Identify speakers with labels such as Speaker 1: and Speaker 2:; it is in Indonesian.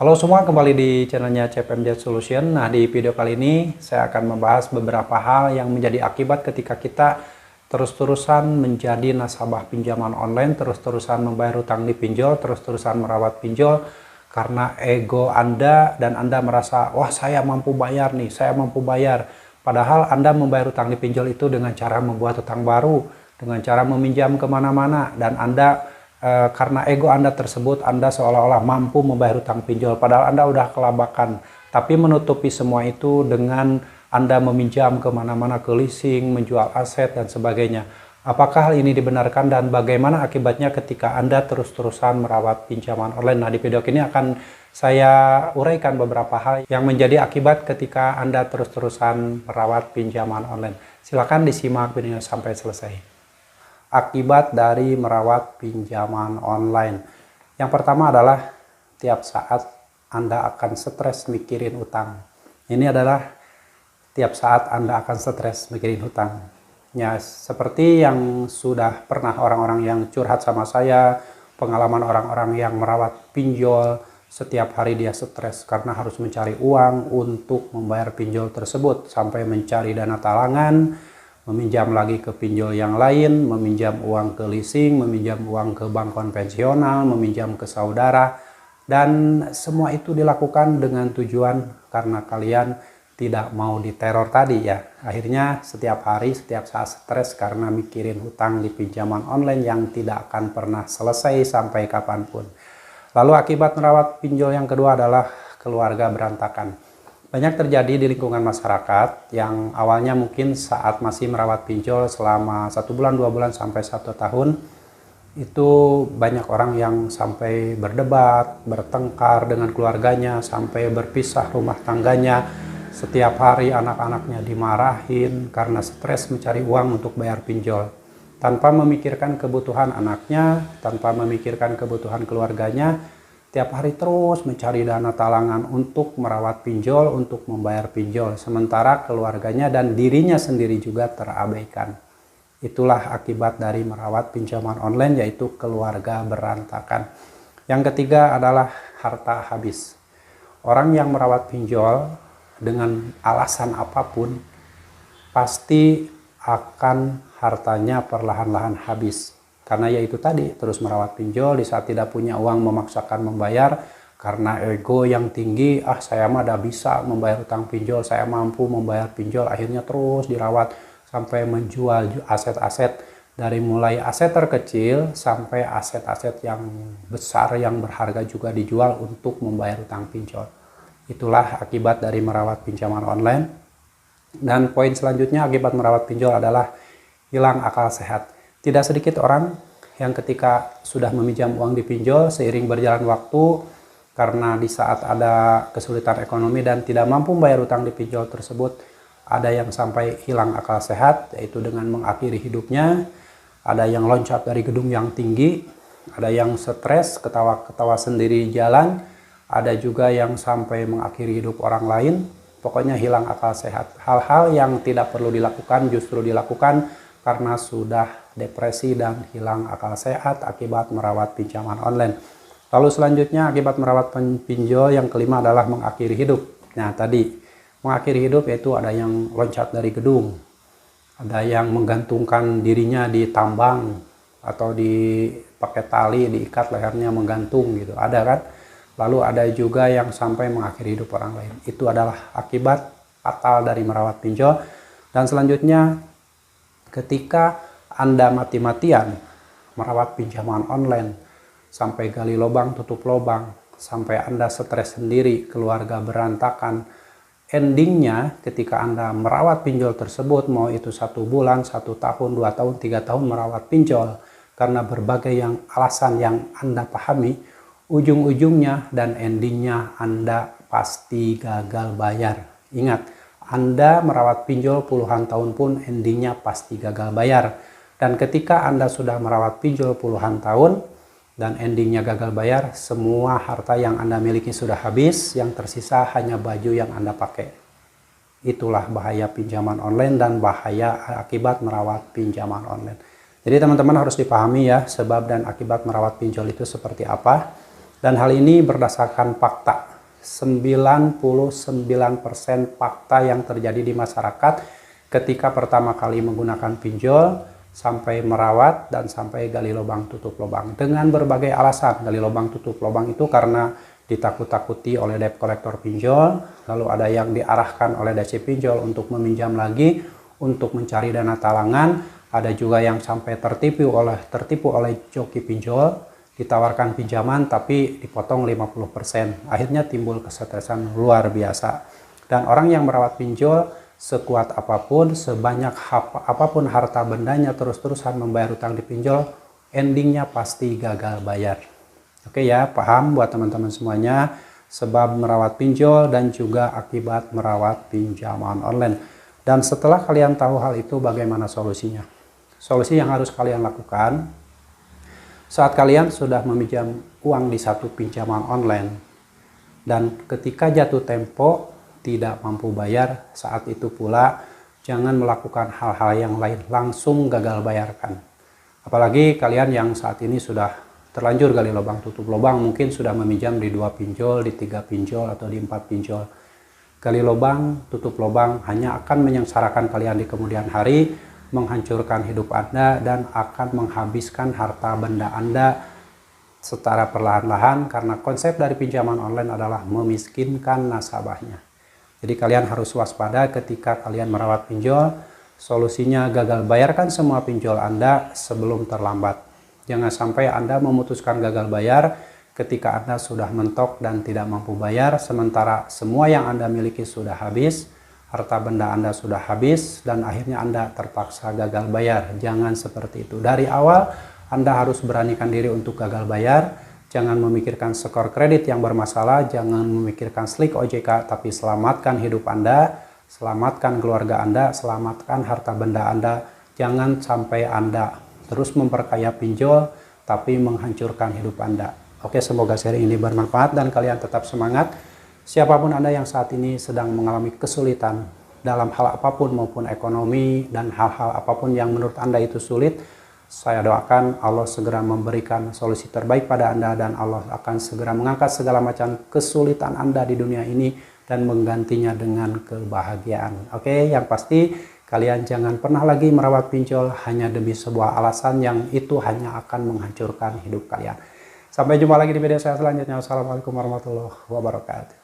Speaker 1: Halo semua, kembali di channelnya CPMJ Solution. Nah, di video kali ini saya akan membahas beberapa hal yang menjadi akibat ketika kita terus-terusan menjadi nasabah pinjaman online, terus-terusan membayar hutang di pinjol, terus-terusan merawat pinjol karena ego Anda dan Anda merasa, wah saya mampu bayar nih, saya mampu bayar. Padahal Anda membayar hutang di pinjol itu dengan cara membuat hutang baru, dengan cara meminjam kemana-mana, dan Anda karena ego Anda tersebut, Anda seolah-olah mampu membayar hutang pinjol, padahal Anda udah kelabakan. Tapi menutupi semua itu dengan Anda meminjam kemana-mana, ke leasing, menjual aset, dan sebagainya. Apakah hal ini dibenarkan dan bagaimana akibatnya ketika Anda terus-terusan merawat pinjaman online? Nah, di video ini akan saya uraikan beberapa hal yang menjadi akibat ketika Anda terus-terusan merawat pinjaman online. Silakan disimak videonya sampai selesai. Akibat dari merawat pinjaman online. Yang pertama adalah tiap saat Anda akan stres mikirin utang. Ini adalah tiap saat Anda akan stres mikirin hutang. Ya, seperti yang sudah pernah orang-orang yang curhat sama saya, pengalaman orang-orang yang merawat pinjol, setiap hari dia stres karena harus mencari uang untuk membayar pinjol tersebut, sampai mencari dana talangan, meminjam lagi ke pinjol yang lain, meminjam uang ke leasing, meminjam uang ke bank konvensional, meminjam ke saudara, dan semua itu dilakukan dengan tujuan karena kalian tidak mau diteror tadi ya. Akhirnya setiap hari, setiap saat stres karena mikirin hutang di pinjaman online yang tidak akan pernah selesai sampai kapanpun. Lalu akibat merawat pinjol yang kedua adalah keluarga berantakan. Banyak terjadi di lingkungan masyarakat yang awalnya mungkin saat masih merawat pinjol selama 1 bulan, 2 bulan, sampai 1 tahun, itu banyak orang yang sampai berdebat, bertengkar dengan keluarganya, sampai berpisah rumah tangganya. Setiap hari anak-anaknya dimarahin karena stres mencari uang untuk bayar pinjol. Tanpa memikirkan kebutuhan anaknya, tanpa memikirkan kebutuhan keluarganya, tiap hari terus mencari dana talangan untuk merawat pinjol, untuk membayar pinjol. Sementara keluarganya dan dirinya sendiri juga terabaikan. Itulah akibat dari merawat pinjaman online, yaitu keluarga berantakan. Yang ketiga adalah harta habis. Orang yang merawat pinjol dengan alasan apapun, pasti akan hartanya perlahan-lahan habis. Karena yaitu tadi, terus merawat pinjol, di saat tidak punya uang memaksakan membayar karena ego yang tinggi, saya mah udah bisa membayar utang pinjol, saya mampu membayar pinjol, akhirnya terus dirawat sampai menjual aset-aset, dari mulai aset terkecil sampai aset-aset yang besar yang berharga juga dijual untuk membayar utang pinjol. Itulah akibat dari merawat pinjaman online. Dan poin selanjutnya akibat merawat pinjol adalah hilang akal sehat. Tidak sedikit orang yang ketika sudah meminjam uang di pinjol, seiring berjalan waktu, karena di saat ada kesulitan ekonomi dan tidak mampu membayar utang di pinjol tersebut, ada yang sampai hilang akal sehat, yaitu dengan mengakhiri hidupnya. Ada yang loncat dari gedung yang tinggi, ada yang stres, ketawa-ketawa sendiri jalan, ada juga yang sampai mengakhiri hidup orang lain. Pokoknya hilang akal sehat. Hal-hal yang tidak perlu dilakukan justru dilakukan karena sudah depresi dan hilang akal sehat akibat merawat pinjaman online. Lalu selanjutnya akibat merawat pinjol yang kelima adalah mengakhiri hidup. Nah, tadi mengakhiri hidup yaitu ada yang loncat dari gedung, ada yang menggantungkan dirinya di tambang atau pakai tali diikat lehernya menggantung gitu, ada kan? Lalu ada juga yang sampai mengakhiri hidup orang lain. Itu adalah akibat fatal dari merawat pinjol. Dan selanjutnya, ketika Anda mati-matian merawat pinjaman online, sampai gali lubang tutup lubang, sampai Anda stres sendiri, keluarga berantakan, endingnya ketika Anda merawat pinjol tersebut, mau itu 1 bulan, 1 tahun, 2 tahun, 3 tahun merawat pinjol, karena berbagai alasan yang Anda pahami, ujung-ujungnya dan endingnya Anda pasti gagal bayar. Ingat, Anda merawat pinjol puluhan tahun pun endingnya pasti gagal bayar. Dan ketika Anda sudah merawat pinjol puluhan tahun dan endingnya gagal bayar, semua harta yang Anda miliki sudah habis, yang tersisa hanya baju yang Anda pakai. Itulah bahaya pinjaman online dan bahaya akibat merawat pinjaman online. Jadi teman-teman harus dipahami ya, sebab dan akibat merawat pinjol itu seperti apa. Dan hal ini berdasarkan fakta. 99% fakta yang terjadi di masyarakat ketika pertama kali menggunakan pinjol, sampai merawat dan sampai gali lubang tutup lubang dengan berbagai alasan. Gali lubang tutup lubang itu karena ditakut-takuti oleh debt collector pinjol, lalu ada yang diarahkan oleh DC pinjol untuk meminjam lagi untuk mencari dana talangan, ada juga yang sampai tertipu oleh joki pinjol, ditawarkan pinjaman tapi dipotong 50%. Akhirnya timbul kesetresan luar biasa. Dan orang yang merawat pinjol sekuat apapun, sebanyak apapun harta bendanya, terus-terusan membayar utang di pinjol, endingnya pasti gagal bayar. Oke ya, paham buat teman-teman semuanya, sebab merawat pinjol dan juga akibat merawat pinjaman online. Dan setelah kalian tahu hal itu, bagaimana solusinya? Solusi yang harus kalian lakukan, saat kalian sudah meminjam uang di satu pinjaman online, dan ketika jatuh tempo, tidak mampu bayar, saat itu pula jangan melakukan hal-hal yang lain, langsung gagal bayarkan. Apalagi kalian yang saat ini sudah terlanjur gali lubang tutup lubang, mungkin sudah meminjam di 2 pinjol, di 3 pinjol, atau di 4 pinjol. Gali lubang tutup lubang hanya akan menyengsarakan kalian di kemudian hari, menghancurkan hidup Anda, dan akan menghabiskan harta benda Anda secara perlahan-lahan, karena konsep dari pinjaman online adalah memiskinkan nasabahnya. Jadi kalian harus waspada ketika kalian merawat pinjol. Solusinya gagal bayarkan semua pinjol Anda sebelum terlambat. Jangan sampai Anda memutuskan gagal bayar ketika Anda sudah mentok dan tidak mampu bayar, sementara semua yang Anda miliki sudah habis, harta benda Anda sudah habis, dan akhirnya Anda terpaksa gagal bayar. Jangan seperti itu. Dari awal Anda harus beranikan diri untuk gagal bayar. Jangan memikirkan skor kredit yang bermasalah, jangan memikirkan slik OJK, tapi selamatkan hidup Anda, selamatkan keluarga Anda, selamatkan harta benda Anda. Jangan sampai Anda terus memperkaya pinjol, tapi menghancurkan hidup Anda. Oke, semoga sharing ini bermanfaat dan kalian tetap semangat. Siapapun Anda yang saat ini sedang mengalami kesulitan dalam hal apapun maupun ekonomi dan hal-hal apapun yang menurut Anda itu sulit, saya doakan Allah segera memberikan solusi terbaik pada Anda, dan Allah akan segera mengangkat segala macam kesulitan Anda di dunia ini dan menggantinya dengan kebahagiaan. Oke, yang pasti kalian jangan pernah lagi merawat pinjol hanya demi sebuah alasan yang itu hanya akan menghancurkan hidup kalian. Sampai jumpa lagi di video saya selanjutnya. Wassalamualaikum warahmatullahi wabarakatuh.